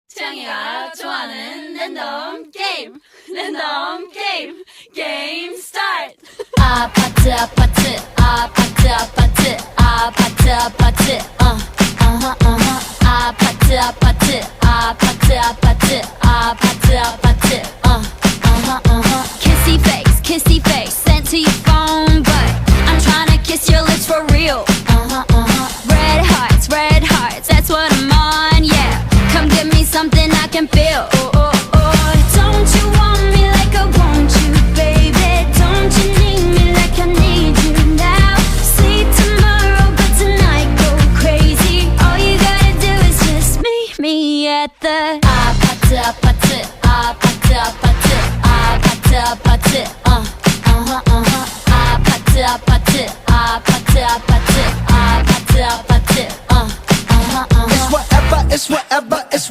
채영이가 좋아하는 랜덤 게임 게임 스타트. 아파트 아파트 아파트 아파트 아파트 아파트 아파트 아파트 아파트 아파트 아파트 아파트 kissy face sent to your phone but I'm trying to kiss your lips for real. Red hearts, that's what I'm on, yeah. Come give me something I can feel. Don't you want me like I want you, baby? Don't you need me like I need you now? See tomorrow, but tonight go crazy. All you gotta do is just meet me at the 아파트 아파트 아파트 아파트 아파트 아파트 아파트 아파트 아파트 아파트 아파트 아파트 It's whatever, it's whatever, it's